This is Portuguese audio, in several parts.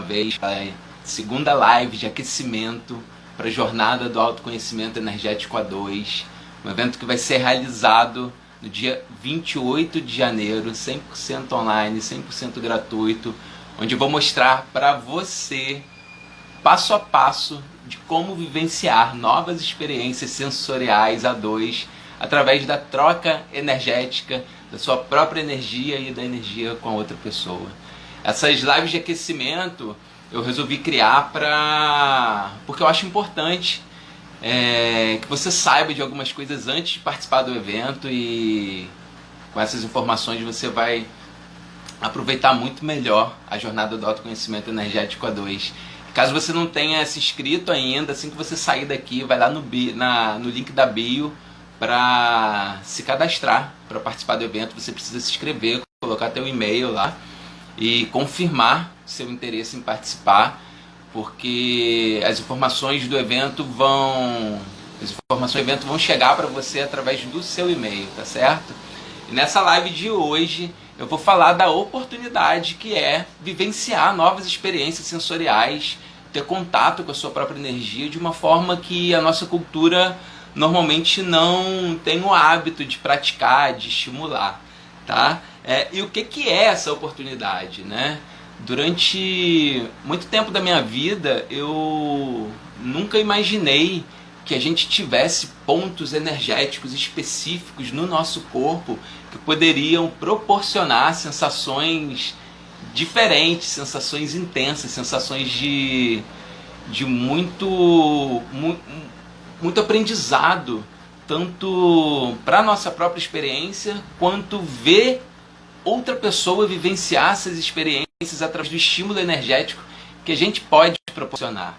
vez para a segunda live de aquecimento para a Jornada do Autoconhecimento Energético A2, um evento que vai ser realizado no dia 28 de janeiro, 100% online, 100% gratuito, onde eu vou mostrar para você, passo a passo, de como vivenciar novas experiências sensoriais A2 através da troca energética da sua própria energia e da energia com a outra pessoa. Essas lives de aquecimento eu resolvi criar porque eu acho importante que você saiba de algumas coisas antes de participar do evento, e com essas informações você vai aproveitar muito melhor a Jornada do Autoconhecimento Energético A2. Caso você não tenha se inscrito ainda, assim que você sair daqui, vai lá no link da bio para se cadastrar para participar do evento. Você precisa se inscrever, colocar teu e-mail lá e confirmar seu interesse em participar, porque as informações do evento vão chegar para você através do seu e-mail, tá certo? E nessa live de hoje eu vou falar da oportunidade que é vivenciar novas experiências sensoriais, ter contato com a sua própria energia de uma forma que a nossa cultura normalmente não tem o hábito de praticar, de estimular, tá? E o que é essa oportunidade, né? Durante muito tempo da minha vida eu nunca imaginei que a gente tivesse pontos energéticos específicos no nosso corpo que poderiam proporcionar sensações diferentes, sensações intensas, sensações de muito aprendizado, tanto para a nossa própria experiência, quanto ver outra pessoa vivenciar essas experiências através do estímulo energético que a gente pode proporcionar.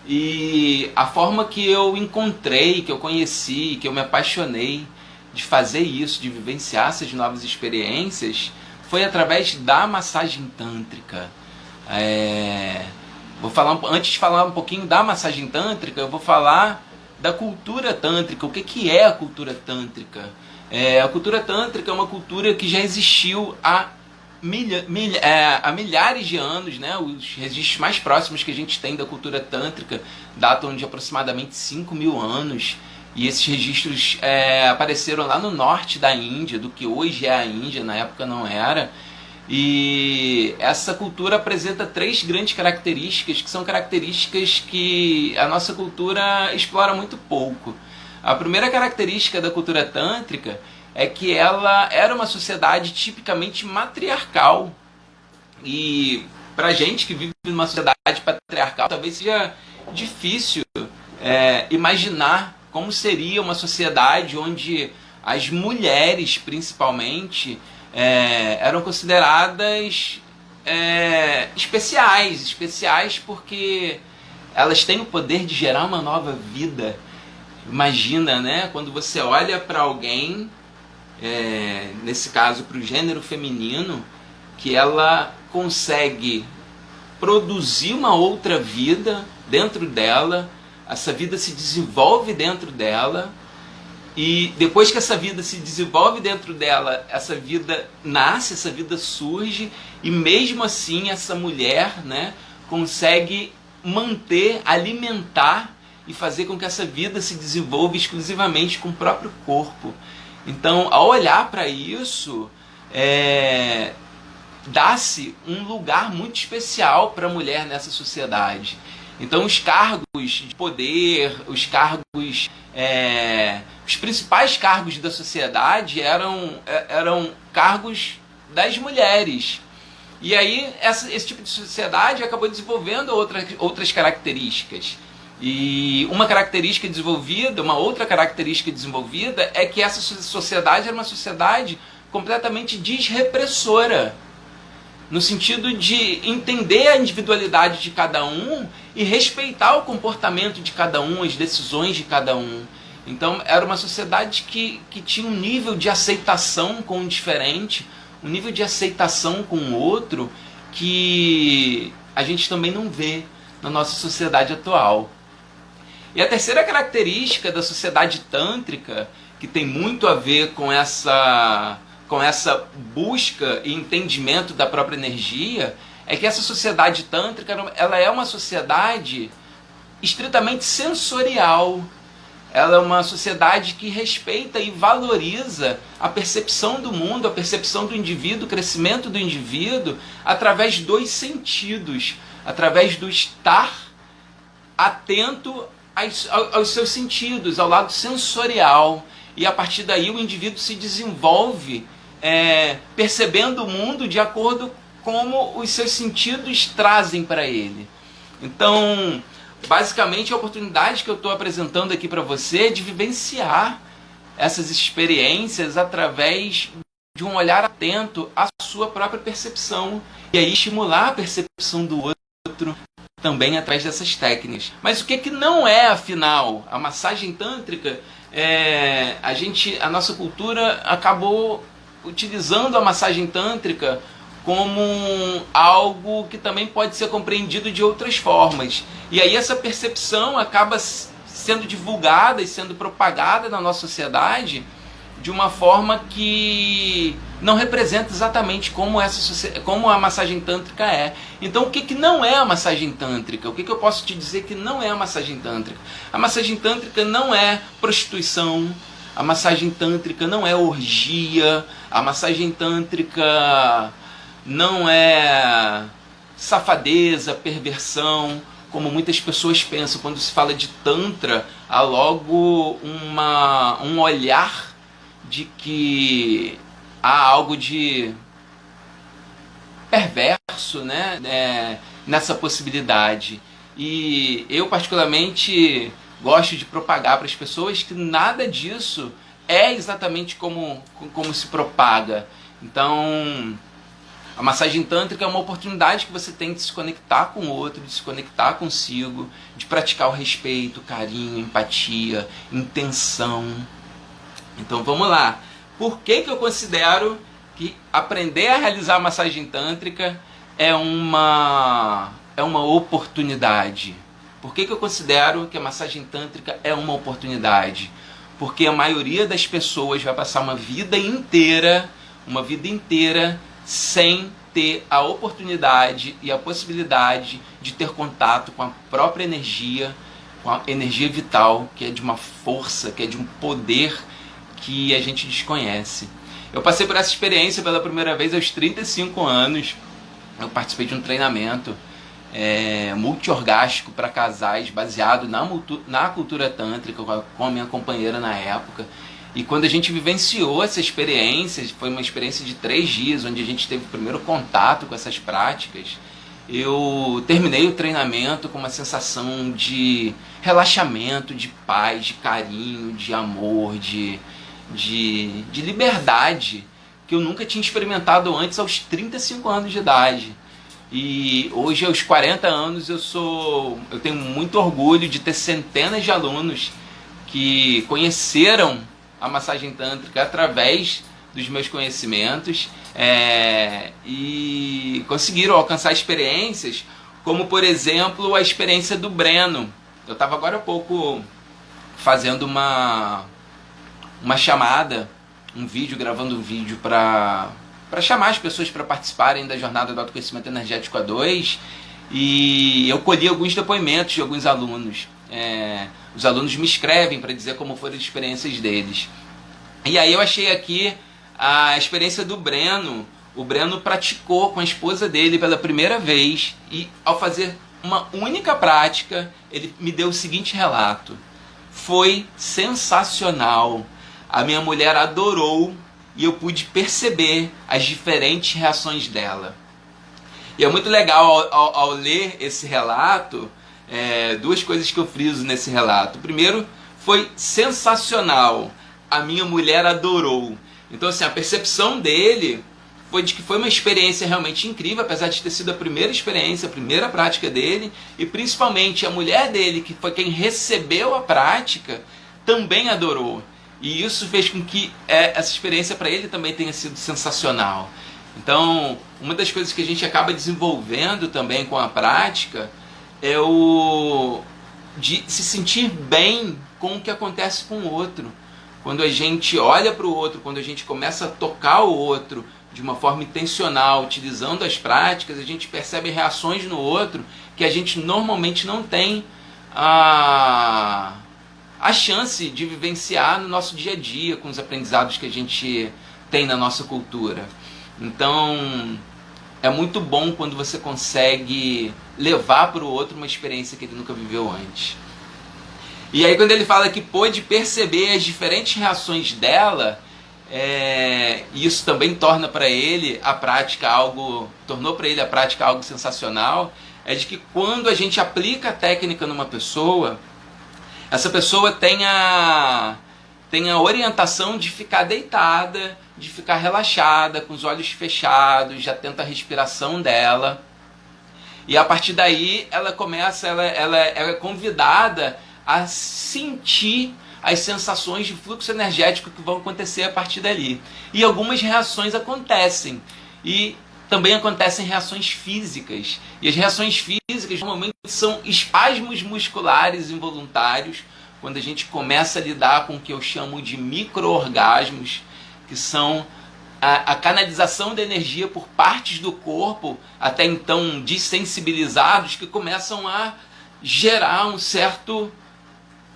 E a forma que eu encontrei, que eu conheci, que eu me apaixonei de fazer isso, de vivenciar essas novas experiências, foi através da massagem tântrica. Antes de falar um pouquinho da massagem tântrica, eu vou falar da cultura tântrica. O que é a cultura tântrica? A cultura tântrica é uma cultura que já existiu há milhares de anos, né? Os registros mais próximos que a gente tem da cultura tântrica datam de aproximadamente 5.000 anos, e esses registros apareceram lá no norte da Índia, do que hoje é a Índia, na época não era. E essa cultura apresenta 3 grandes características, que são características que a nossa cultura explora muito pouco. A primeira característica da cultura tântrica é que ela era uma sociedade tipicamente matriarcal. E pra gente que vive numa sociedade patriarcal, talvez seja difícil imaginar como seria uma sociedade onde as mulheres, principalmente, eram consideradas especiais porque elas têm o poder de gerar uma nova vida. Imagina, né, quando você olha para alguém, nesse caso para o gênero feminino, que ela consegue produzir uma outra vida dentro dela, essa vida se desenvolve dentro dela, e depois que essa vida se desenvolve dentro dela, essa vida nasce, essa vida surge, e mesmo assim essa mulher, né, consegue manter, alimentar e fazer com que essa vida se desenvolva exclusivamente com o próprio corpo. Então, ao olhar para isso, dá-se um lugar muito especial para a mulher nessa sociedade. Então, os cargos de poder, os principais cargos da sociedade eram cargos das mulheres. E aí, esse tipo de sociedade acabou desenvolvendo outras características. E uma outra característica desenvolvida é que essa sociedade era uma sociedade completamente desrepressora, no sentido de entender a individualidade de cada um e respeitar o comportamento de cada um, as decisões de cada um. Então era uma sociedade que tinha um nível de aceitação com o diferente, um nível de aceitação com o outro, que a gente também não vê na nossa sociedade atual. E a terceira característica da sociedade tântrica, que tem muito a ver com essa busca e entendimento da própria energia, é que essa sociedade tântrica, ela é uma sociedade estritamente sensorial. Ela é uma sociedade que respeita e valoriza a percepção do mundo, a percepção do indivíduo, o crescimento do indivíduo através dos sentidos, através do estar atento aos seus sentidos, ao lado sensorial. E a partir daí o indivíduo se desenvolve percebendo o mundo de acordo com como os seus sentidos trazem para ele. Então, basicamente, a oportunidade que eu estou apresentando aqui para você é de vivenciar essas experiências através de um olhar atento à sua própria percepção. E aí estimular a percepção do outro também através dessas técnicas. Mas o que não é, afinal, a massagem tântrica? A nossa cultura acabou utilizando a massagem tântrica como algo que também pode ser compreendido de outras formas. E aí essa percepção acaba sendo divulgada e sendo propagada na nossa sociedade de uma forma que não representa exatamente como a massagem tântrica é. Então o que não é a massagem tântrica? O que eu posso te dizer que não é a massagem tântrica? A massagem tântrica não é prostituição, a massagem tântrica não é orgia, a massagem tântrica não é safadeza, perversão, como muitas pessoas pensam. Quando se fala de Tantra, há logo um olhar de que há algo de perverso, né, nessa possibilidade. E eu particularmente gosto de propagar para as pessoas que nada disso é exatamente como se propaga. Então, a massagem tântrica é uma oportunidade que você tem de se conectar com o outro, de se conectar consigo, de praticar o respeito, carinho, empatia, intenção. Então vamos lá. Por que eu considero que aprender a realizar a massagem tântrica é uma oportunidade? Por que eu considero que a massagem tântrica é uma oportunidade? Porque a maioria das pessoas vai passar uma vida inteira sem ter a oportunidade e a possibilidade de ter contato com a própria energia, com a energia vital, que é de uma força, que é de um poder que a gente desconhece. Eu passei por essa experiência pela primeira vez aos 35 anos. Eu participei de um treinamento multiorgástico para casais, baseado na cultura tântrica, com a minha companheira na época. E quando a gente vivenciou essa experiência, foi uma experiência de 3 dias, onde a gente teve o primeiro contato com essas práticas, eu terminei o treinamento com uma sensação de relaxamento, de paz, de carinho, de amor, de liberdade, que eu nunca tinha experimentado antes aos 35 anos de idade. E hoje, aos 40 anos, eu tenho muito orgulho de ter centenas de alunos que conheceram a massagem tântrica através dos meus conhecimentos e conseguiram alcançar experiências como, por exemplo, a experiência do Breno. Eu estava agora há pouco fazendo uma chamada, gravando um vídeo para chamar as pessoas para participarem da jornada do autoconhecimento energético A2, e eu colhi alguns depoimentos de alguns alunos. Os alunos me escrevem para dizer como foram as experiências deles. E aí eu achei aqui a experiência do Breno. O Breno praticou com a esposa dele pela primeira vez, e ao fazer uma única prática, ele me deu o seguinte relato: foi sensacional, a minha mulher adorou e eu pude perceber as diferentes reações dela. E é muito legal ao ler esse relato, duas coisas que eu friso nesse relato. Primeiro, foi sensacional, a minha mulher adorou. Então, assim, a percepção dele foi de que foi uma experiência realmente incrível, apesar de ter sido a primeira experiência, a primeira prática dele, e principalmente a mulher dele, que foi quem recebeu a prática, também adorou. E isso fez com que essa experiência para ele também tenha sido sensacional. Então, uma das coisas que a gente acaba desenvolvendo também com a prática é o de se sentir bem com o que acontece com o outro. Quando a gente olha para o outro, quando a gente começa a tocar o outro, de uma forma intencional, utilizando as práticas, a gente percebe reações no outro que a gente normalmente não tem a chance de vivenciar no nosso dia a dia, com os aprendizados que a gente tem na nossa cultura. Então, é muito bom quando você consegue levar para o outro uma experiência que ele nunca viveu antes. E aí quando ele fala que pôde perceber as diferentes reações dela, isso também tornou para ele a prática algo sensacional, é de que quando a gente aplica a técnica numa pessoa, essa pessoa tem a orientação de ficar deitada, de ficar relaxada, com os olhos fechados, já tenta a respiração dela. E a partir daí ela é convidada a sentir as sensações de fluxo energético que vão acontecer a partir dali. E algumas reações acontecem. E também acontecem reações físicas. E as reações físicas normalmente são espasmos musculares involuntários, quando a gente começa a lidar com o que eu chamo de micro-orgasmos, que são a canalização da energia por partes do corpo, até então dessensibilizados, que começam a gerar um certo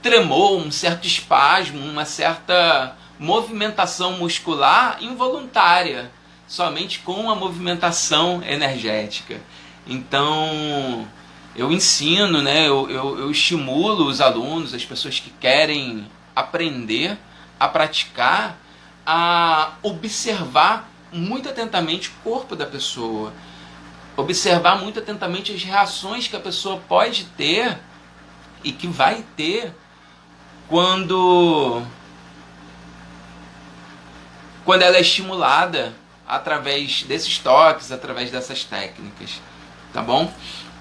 tremor, um certo espasmo, uma certa movimentação muscular involuntária, somente com a movimentação energética. Então, eu ensino, né, eu estimulo os alunos, as pessoas que querem aprender a praticar, a observar muito atentamente o corpo da pessoa, observar muito atentamente as reações que a pessoa pode ter e que vai ter quando ela é estimulada através desses toques, através dessas técnicas, tá bom?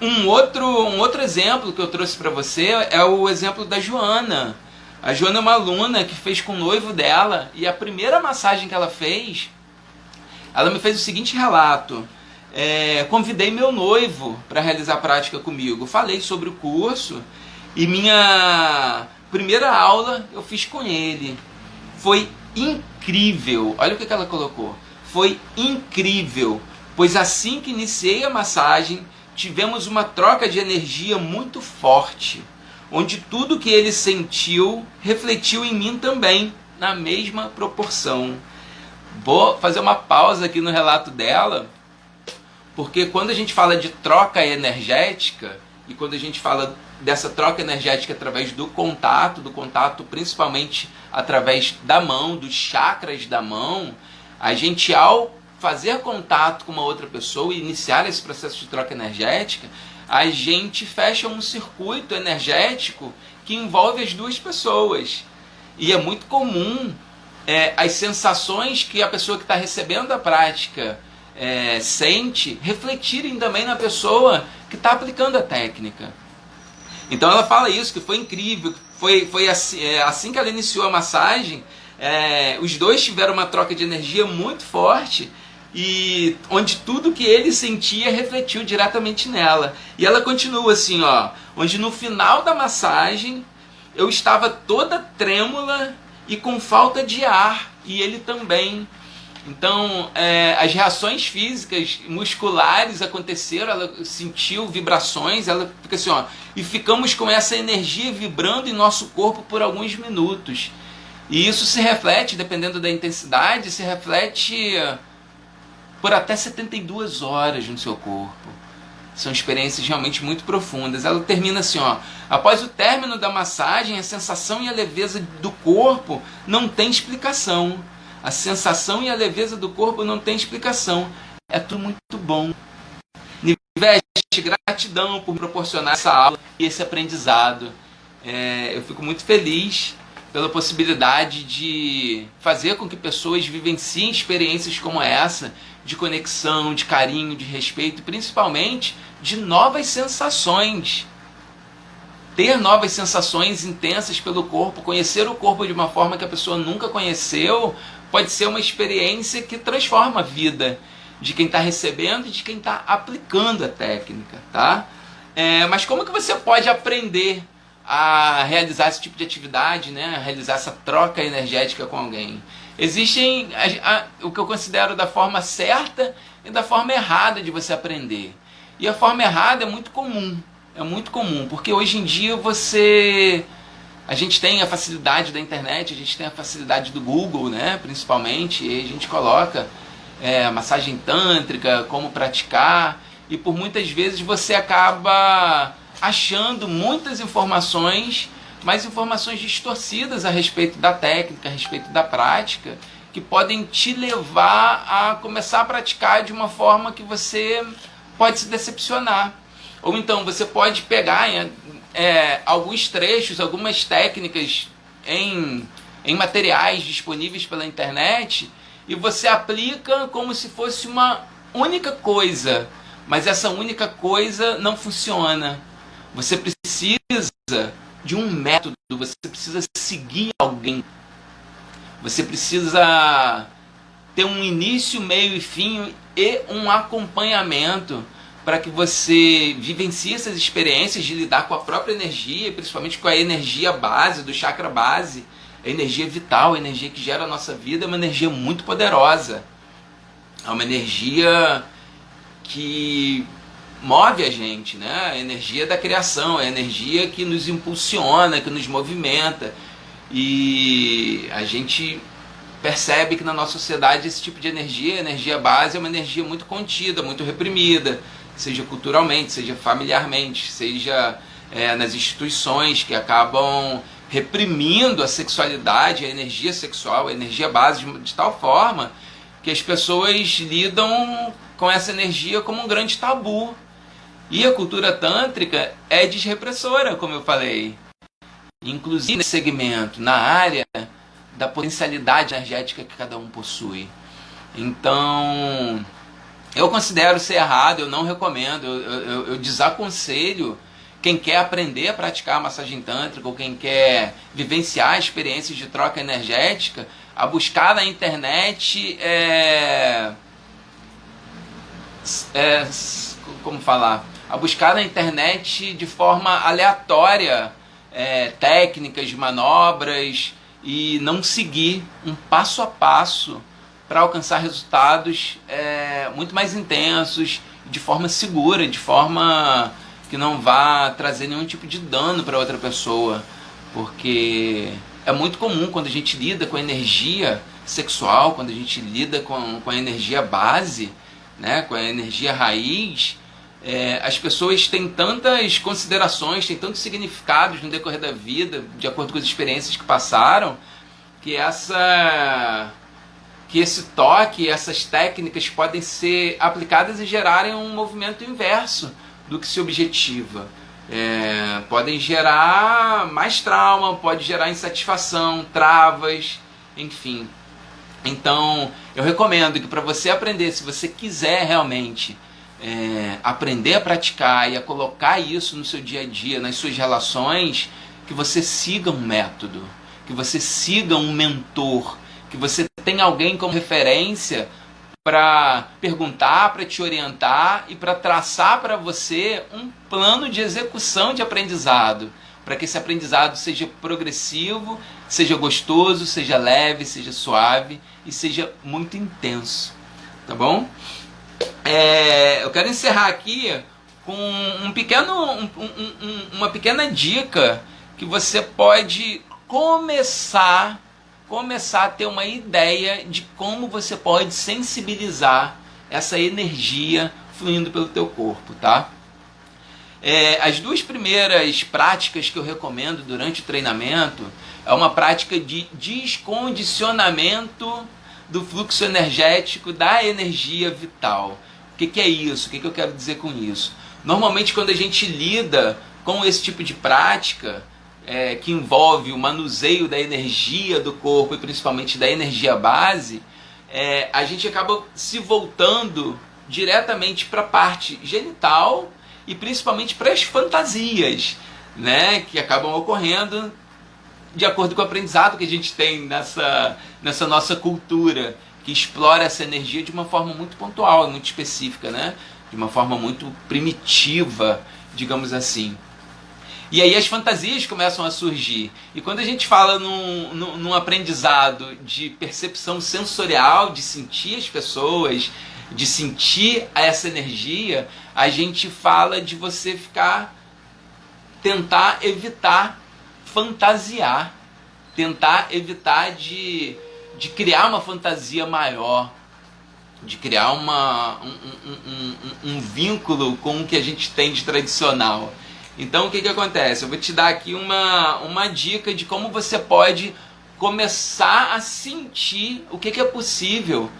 Um outro exemplo que eu trouxe para você é o exemplo da Joana. A Joana é uma aluna que fez com o noivo dela, e a primeira massagem que ela fez, ela me fez o seguinte relato: convidei meu noivo para realizar a prática comigo, falei sobre o curso, e minha primeira aula eu fiz com ele. Foi incrível. Olha o que ela colocou. Foi incrível, pois assim que iniciei a massagem, tivemos uma troca de energia muito forte, onde tudo que ele sentiu refletiu em mim também, na mesma proporção. Vou fazer uma pausa aqui no relato dela, porque quando a gente fala de troca energética, e quando a gente fala dessa troca energética através do contato principalmente através da mão, dos chakras da mão, a gente, ao fazer contato com uma outra pessoa e iniciar esse processo de troca energética, a gente fecha um circuito energético que envolve as duas pessoas. E é muito comum as sensações que a pessoa que está recebendo a prática sente refletirem também na pessoa que está aplicando a técnica. Então ela fala isso, que foi incrível, foi assim que ela iniciou a massagem, os dois tiveram uma troca de energia muito forte, e onde tudo que ele sentia refletiu diretamente nela. E ela continua assim, onde no final da massagem eu estava toda trêmula e com falta de ar, e ele também. Então, as reações físicas, musculares aconteceram, ela sentiu vibrações, ela fica assim, e ficamos com essa energia vibrando em nosso corpo por alguns minutos. E isso se reflete, dependendo da intensidade, se reflete por até 72 horas no seu corpo. São experiências realmente muito profundas. Ela termina assim, após o término da massagem, a sensação e a leveza do corpo não tem explicação. A sensação e a leveza do corpo não tem explicação. É tudo muito bom. Nivete, gratidão por proporcionar essa aula e esse aprendizado. Eu fico muito feliz pela possibilidade de fazer com que pessoas vivenciem experiências como essa, de conexão, de carinho, de respeito, principalmente de novas sensações. Ter novas sensações intensas pelo corpo, conhecer o corpo de uma forma que a pessoa nunca conheceu, pode ser uma experiência que transforma a vida de quem está recebendo e de quem está aplicando a técnica, tá? Mas como que você pode aprender a realizar esse tipo de atividade, né? A realizar essa troca energética com alguém? Existem o que eu considero da forma certa e da forma errada de você aprender. E a forma errada é muito comum, porque hoje em dia a gente tem a facilidade da internet, a gente tem a facilidade do Google, né, principalmente, e a gente coloca massagem tântrica, como praticar, e por muitas vezes você acaba achando muitas informações, mas informações distorcidas a respeito da técnica, a respeito da prática, que podem te levar a começar a praticar de uma forma que você pode se decepcionar. Ou então você pode pegar alguns trechos, algumas técnicas em materiais disponíveis pela internet e você aplica como se fosse uma única coisa, mas essa única coisa não funciona. Você precisa de um método, você precisa seguir alguém, você precisa ter um início, meio e fim e um acompanhamento para que você vivencie essas experiências de lidar com a própria energia, principalmente com a energia base, do chakra base, a energia vital, a energia que gera a nossa vida, é uma energia muito poderosa. É uma energia que move a gente, né? A energia da criação, a energia que nos impulsiona, que nos movimenta. E a gente percebe que na nossa sociedade esse tipo de energia, a energia base, é uma energia muito contida, muito reprimida, seja culturalmente, seja familiarmente, seja nas instituições que acabam reprimindo a sexualidade, a energia sexual, a energia base de tal forma que as pessoas lidam com essa energia como um grande tabu. E a cultura tântrica é desrepressora, como eu falei. Inclusive nesse segmento, na área da potencialidade energética que cada um possui. Então, eu considero ser errado, eu não recomendo, eu desaconselho quem quer aprender a praticar a massagem tântrica ou quem quer vivenciar experiências de troca energética, a buscar na internet como falar? A buscar na internet de forma aleatória técnicas, manobras e não seguir um passo a passo para alcançar resultados muito mais intensos, de forma segura, de forma que não vá trazer nenhum tipo de dano para outra pessoa, porque é muito comum quando a gente lida com a energia sexual, quando a gente lida com a energia base, né, com a energia raiz, as pessoas têm tantas considerações, têm tantos significados no decorrer da vida, de acordo com as experiências que passaram, que esse toque, essas técnicas podem ser aplicadas e gerarem um movimento inverso do que se objetiva. Podem gerar mais trauma, pode gerar insatisfação, travas, enfim. Então, eu recomendo que para você aprender, se você quiser realmente aprender a praticar e a colocar isso no seu dia a dia, nas suas relações, que você siga um método, que você siga um mentor, que você tenha alguém como referência para perguntar, para te orientar e para traçar para você um plano de execução de aprendizado, para que esse aprendizado seja progressivo, seja gostoso, seja leve, seja suave e seja muito intenso, tá bom? Eu quero encerrar aqui com uma pequena dica que você pode começar a ter uma ideia de como você pode sensibilizar essa energia fluindo pelo teu corpo, tá? As duas primeiras práticas que eu recomendo durante o treinamento é uma prática de descondicionamento do fluxo energético da energia vital. O que é isso? O que eu quero dizer com isso? Normalmente quando a gente lida com esse tipo de prática, que envolve o manuseio da energia do corpo e principalmente da energia base, a gente acaba se voltando diretamente para a parte genital e principalmente para as fantasias, né, que acabam ocorrendo de acordo com o aprendizado que a gente tem nessa nossa cultura, que explora essa energia de uma forma muito pontual, muito específica, né, de uma forma muito primitiva, digamos assim. E aí as fantasias começam a surgir. E quando a gente fala num aprendizado de percepção sensorial, de sentir as pessoas, de sentir essa energia, a gente fala de você tentar evitar fantasiar, tentar evitar de criar uma fantasia maior, de criar um vínculo com o que a gente tem de tradicional. Então o que acontece? Eu vou te dar aqui uma dica de como você pode começar a sentir o que é possível.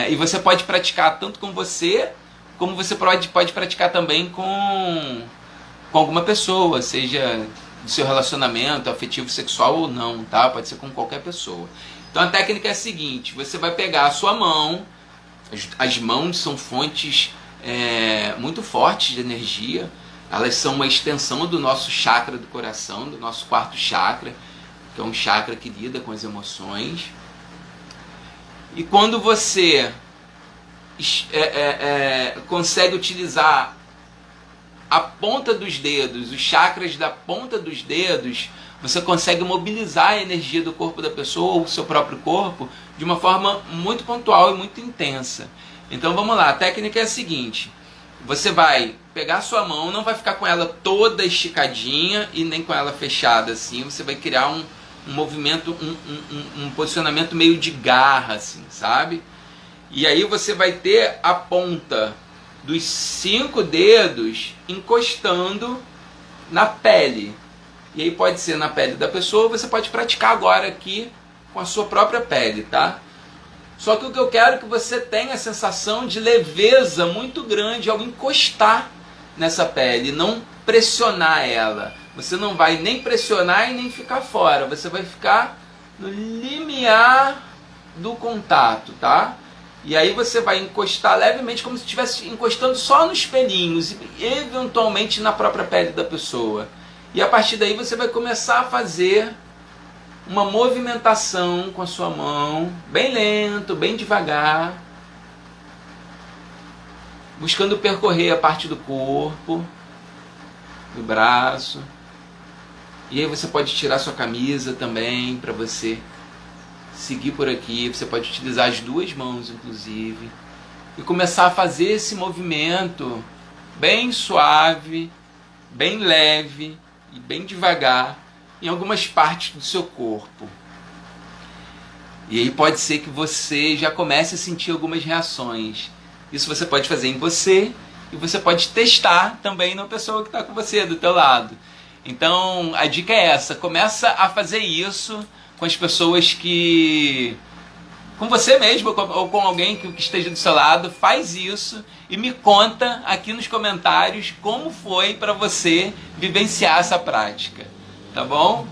E você pode praticar tanto com você, como você pode praticar também com alguma pessoa, seja do seu relacionamento afetivo, sexual ou não, tá? Pode ser com qualquer pessoa. Então a técnica é a seguinte: você vai pegar a sua mão, as mãos são fontes muito fortes de energia, elas são uma extensão do nosso chakra do coração, do nosso quarto chakra, que é um chakra que lida com as emoções. E quando você consegue utilizar a ponta dos dedos, os chakras da ponta dos dedos, você consegue mobilizar a energia do corpo da pessoa ou o seu próprio corpo de uma forma muito pontual e muito intensa. Então vamos lá, a técnica é a seguinte: você vai pegar a sua mão, não vai ficar com ela toda esticadinha e nem com ela fechada assim, você vai criar um movimento, um posicionamento meio de garra assim, sabe? E aí você vai ter a ponta dos 5 dedos encostando na pele. E aí pode ser na pele da pessoa, você pode praticar agora aqui com a sua própria pele, tá? Só que o que eu quero é que você tenha a sensação de leveza muito grande ao encostar nessa pele, não pressionar ela. Você não vai nem pressionar e nem ficar fora, você vai ficar no limiar do contato, tá? E aí você vai encostar levemente, como se estivesse encostando só nos pelinhos e eventualmente na própria pele da pessoa. E a partir daí você vai começar a fazer uma movimentação com a sua mão, bem lento, bem devagar, buscando percorrer a parte do corpo, do braço. E aí você pode tirar sua camisa também para você seguir por aqui. Você pode utilizar as 2 mãos inclusive e começar a fazer esse movimento bem suave, bem leve e bem devagar em algumas partes do seu corpo. E aí pode ser que você já comece a sentir algumas reações. Isso você pode fazer em você e você pode testar também na pessoa que está com você, do teu lado. Então a dica é essa: começa a fazer isso com as pessoas com você mesmo ou com alguém que esteja do seu lado. Faz isso e me conta aqui nos comentários como foi para você vivenciar essa prática, tá bom?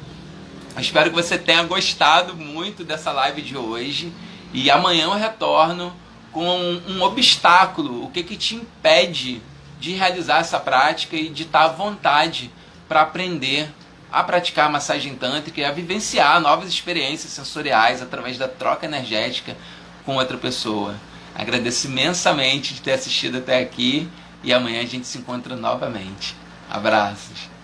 Eu espero que você tenha gostado muito dessa live de hoje, e amanhã eu retorno com um obstáculo, o que te impede de realizar essa prática e de estar à vontade para aprender a praticar a massagem tântrica e a vivenciar novas experiências sensoriais através da troca energética com outra pessoa. Agradeço imensamente de ter assistido até aqui e amanhã a gente se encontra novamente. Abraços!